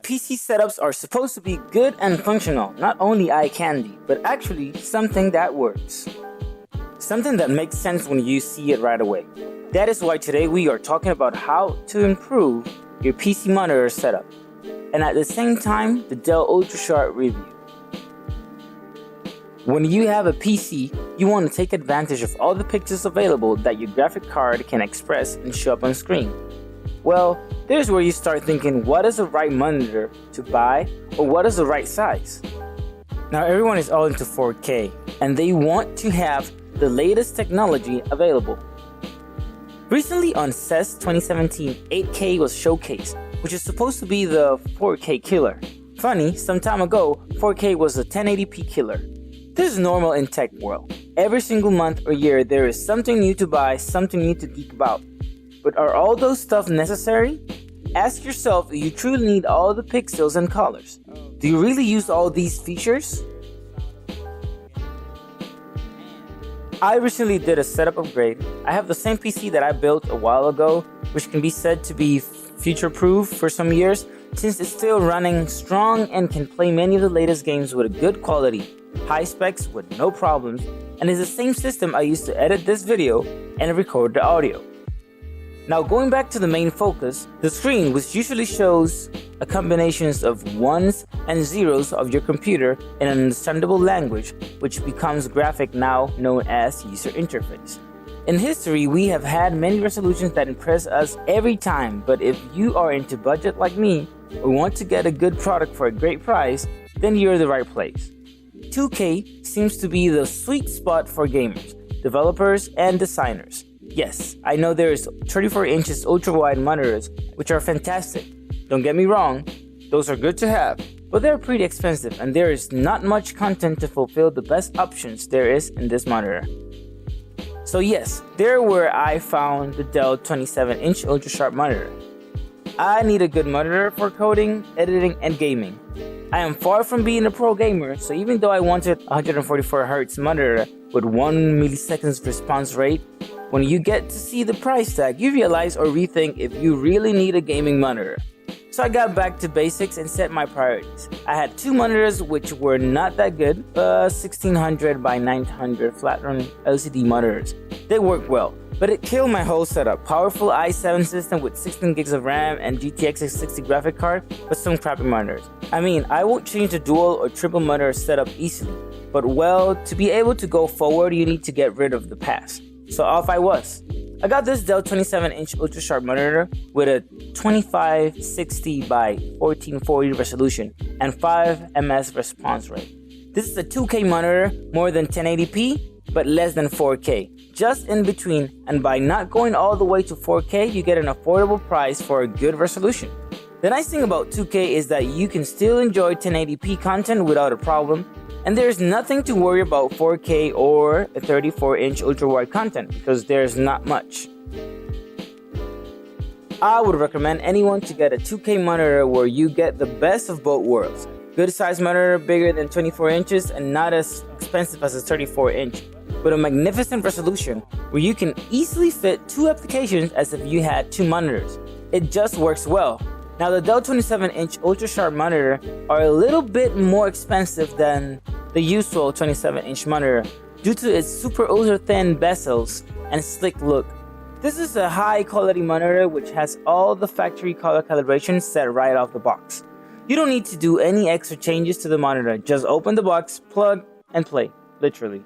PC setups are supposed to be good and functional, not only eye candy, but actually something that works. Something that makes sense when you see it right away. That is why today we are talking about how to improve your PC monitor setup, and at the same time, the Dell UltraSharp review. When you have a PC, you want to take advantage of all the pictures available that your graphic card can express and show up on screen. Well, there's where you start thinking, what is the right monitor to buy, or what is the right size? Now everyone is all into 4K, and they want to have the latest technology available. Recently on CES 2017, 8K was showcased, which is supposed to be the 4K killer. Funny, some time ago, 4K was the 1080p killer. This is normal in tech world. Every single month or year there is something new to buy, something new to geek about. But are all those stuff necessary? Ask yourself if you truly need all the pixels and colors. Do you really use all these features? I recently did a setup upgrade. I have the same PC that I built a while ago, which can be said to be future-proof for some years, since it's still running strong and can play many of the latest games with a good quality, high specs with no problems, and is the same system I used to edit this video and record the audio. Now going back to the main focus, the screen, which usually shows a combination of ones and zeros of your computer in an understandable language, which becomes graphic now known as user interface. In history, we have had many resolutions that impress us every time, but if you are into budget like me, or want to get a good product for a great price, then you're the right place. 2K seems to be the sweet spot for gamers, developers, and designers. Yes, I know there is 34 inches ultra-wide monitors, which are fantastic. Don't get me wrong, those are good to have, but they're pretty expensive and there is not much content to fulfill the best options there is in this monitor. So yes, there where I found the Dell 27-inch UltraSharp monitor. I need a good monitor for coding, editing, and gaming. I am far from being a pro gamer, so even though I wanted a 144Hz monitor with 1 milliseconds response rate, when you get to see the price tag, you realize or rethink if you really need a gaming monitor. So I got back to basics and set my priorities. I had two monitors which were not that good, 1600 by 900 flat-run LCD monitors. They worked well, but it killed my whole setup. Powerful i7 system with 16 gigs of RAM and GTX 660 graphic card, but some crappy monitors. I mean, I won't change the dual or triple monitor setup easily, but well, to be able to go forward, you need to get rid of the past. So off I was. I got this Dell 27-inch UltraSharp monitor with a 2560 by 1440 resolution and 5 ms response rate. This is a 2K monitor, more than 1080p, but less than 4K, just in between, and by not going all the way to 4K, you get an affordable price for a good resolution. The nice thing about 2K is that you can still enjoy 1080p content without a problem, and there's nothing to worry about 4K or a 34-inch ultra-wide content because there's not much. I would recommend anyone to get a 2K monitor where you get the best of both worlds. Good size monitor, bigger than 24 inches and not as expensive as a 34-inch, with a magnificent resolution where you can easily fit two applications as if you had two monitors. It just works well. Now the Dell 27-inch UltraSharp monitor are a little bit more expensive than the usual 27-inch monitor due to its super ultra thin bezels and slick look. This is a high quality monitor which has all the factory color calibration set right off the box. You don't need to do any extra changes to the monitor, just open the box, plug, and play, literally.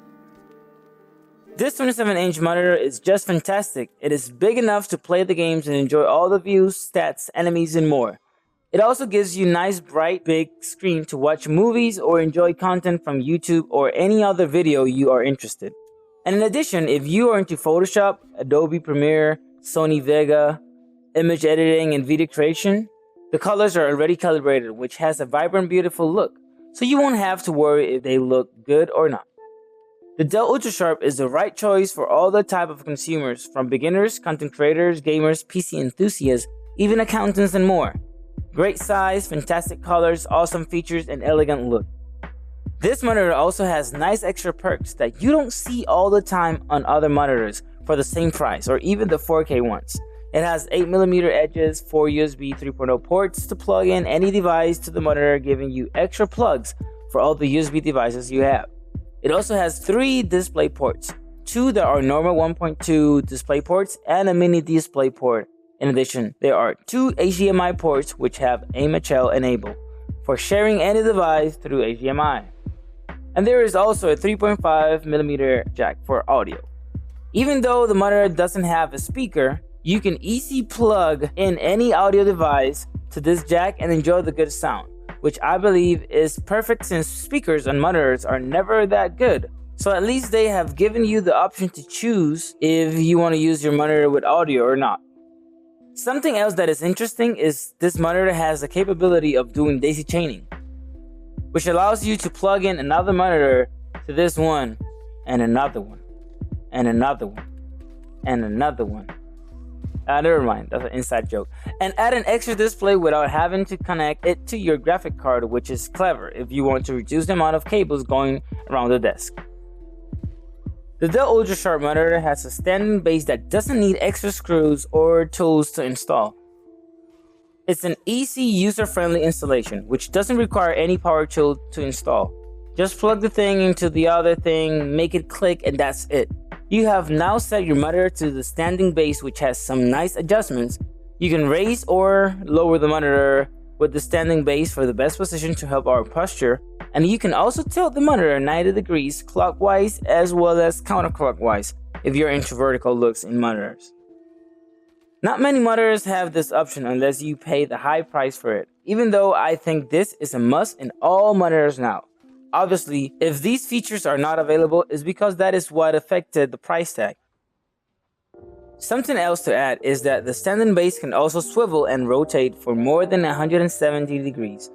This 27-inch monitor is just fantastic. It is big enough to play the games and enjoy all the views, stats, enemies, and more. It also gives you nice, bright, big screen to watch movies or enjoy content from YouTube or any other video you are interested. And in addition, if you are into Photoshop, Adobe Premiere, Sony Vega, image editing, and video creation, the colors are already calibrated, which has a vibrant, beautiful look, so you won't have to worry if they look good or not. The Dell UltraSharp is the right choice for all the type of consumers, from beginners, content creators, gamers, PC enthusiasts, even accountants and more. Great size, fantastic colors, awesome features, and elegant look. This monitor also has nice extra perks that you don't see all the time on other monitors for the same price, or even the 4K ones. It has 8mm edges, 4 USB 3.0 ports to plug in any device to the monitor, giving you extra plugs for all the USB devices you have. It also has 3 display ports, 2 that are normal 1.2 display ports and a mini display port. In addition, there are 2 HDMI ports which have AIM-HL enabled for sharing any device through HDMI. And there is also a 3.5mm jack for audio. Even though the monitor doesn't have a speaker, you can easily plug in any audio device to this jack and enjoy the good sound, which I believe is perfect since speakers on monitors are never that good. So at least they have given you the option to choose if you want to use your monitor with audio or not. Something else that is interesting is this monitor has the capability of doing daisy chaining, which allows you to plug in another monitor to this one, and another one, and another one, and another one. Never mind, that's an inside joke. And add an extra display without having to connect it to your graphic card, which is clever if you want to reduce the amount of cables going around the desk. The Dell UltraSharp monitor has a standing base that doesn't need extra screws or tools to install. It's an easy, user-friendly installation, which doesn't require any power tool to install. Just plug the thing into the other thing, make it click, and that's it. You have now set your monitor to the standing base, which has some nice adjustments. You can raise or lower the monitor with the standing base for the best position to help our posture, and you can also tilt the monitor 90 degrees clockwise as well as counterclockwise if you're into vertical looks in monitors. Not many monitors have this option unless you pay the high price for it, even though I think this is a must in all monitors now. Obviously, if these features are not available, it's because that is what affected the price tag. Something else to add is that the standing base can also swivel and rotate for more than 170 degrees.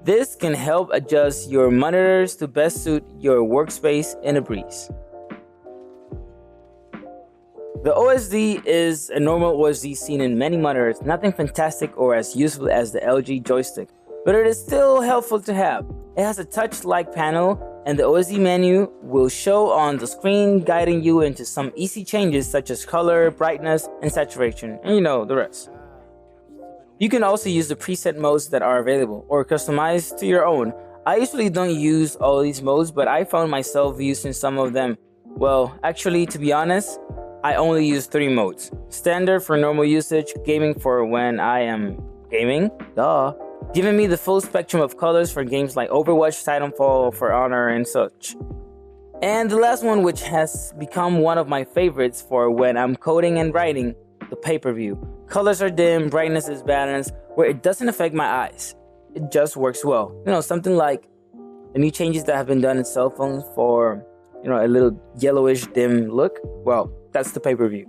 This can help adjust your monitors to best suit your workspace in a breeze. The OSD is a normal OSD seen in many monitors, nothing fantastic or as useful as the LG joystick, but it is still helpful to have. It has a touch-like panel, and the OSD menu will show on the screen, guiding you into some easy changes such as color, brightness, and saturation, and you know the rest. You can also use the preset modes that are available, or customize to your own. I usually don't use all these modes, but I found myself using some of them. Well, actually, to be honest, I only use 3 modes. Standard for normal usage, gaming for when I am gaming, giving me the full spectrum of colors for games like Overwatch, Titanfall, For Honor, and such. And the last one, which has become one of my favorites for when I'm coding and writing, the pay-per-view. Colors are dim, brightness is balanced, where it doesn't affect my eyes. It just works well. You know, something like the new changes that have been done in cell phones for, a little yellowish dim look. Well, that's the pay-per-view.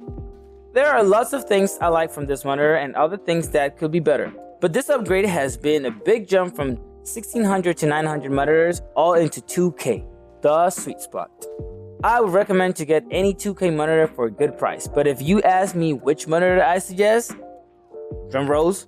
There are lots of things I like from this monitor and other things that could be better. But this upgrade has been a big jump from 1600 to 900 monitors all into 2K, the sweet spot. I would recommend to get any 2K monitor for a good price, but if you ask me which monitor I suggest, drum rolls,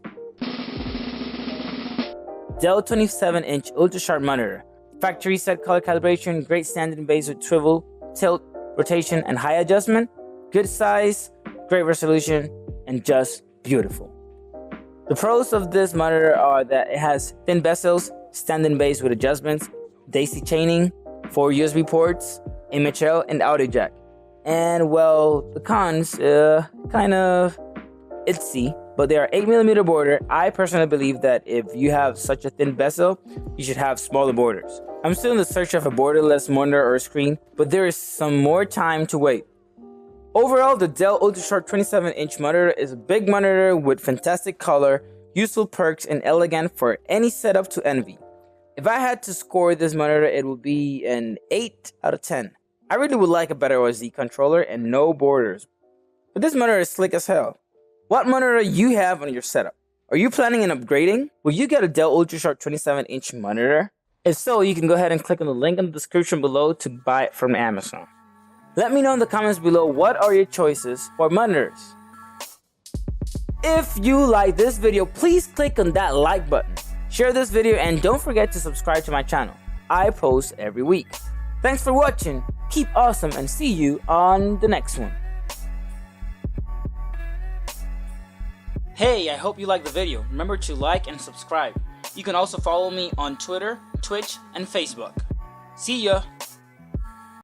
Dell 27-inch UltraSharp monitor, factory set color calibration, great standing base with swivel, tilt, rotation, and high adjustment, good size, great resolution, and just beautiful. The pros of this monitor are that it has thin bezels, standing base with adjustments, daisy chaining, 4 USB ports, AIM-HL, and audio jack. And well, the cons, kind of itsy, but they are 8mm border. I personally believe that if you have such a thin bezel, you should have smaller borders. I'm still in the search of a borderless monitor or screen, but there is some more time to wait. Overall, the Dell UltraSharp 27-inch monitor is a big monitor with fantastic color, useful perks, and elegant for any setup to envy. If I had to score this monitor, it would be an 8 out of 10. I really would like a better OSD controller and no borders. But this monitor is slick as hell. What monitor you have on your setup? Are you planning on upgrading? Will you get a Dell UltraSharp 27-inch monitor? If so, you can go ahead and click on the link in the description below to buy it from Amazon. Let me know in the comments below what are your choices for monitors. If you like this video, please click on that like button. Share this video and don't forget to subscribe to my channel. I post every week. Thanks for watching, keep awesome, and see you on the next one. Hey, I hope you liked the video. Remember to like and subscribe. You can also follow me on Twitter, Twitch, and Facebook. See ya!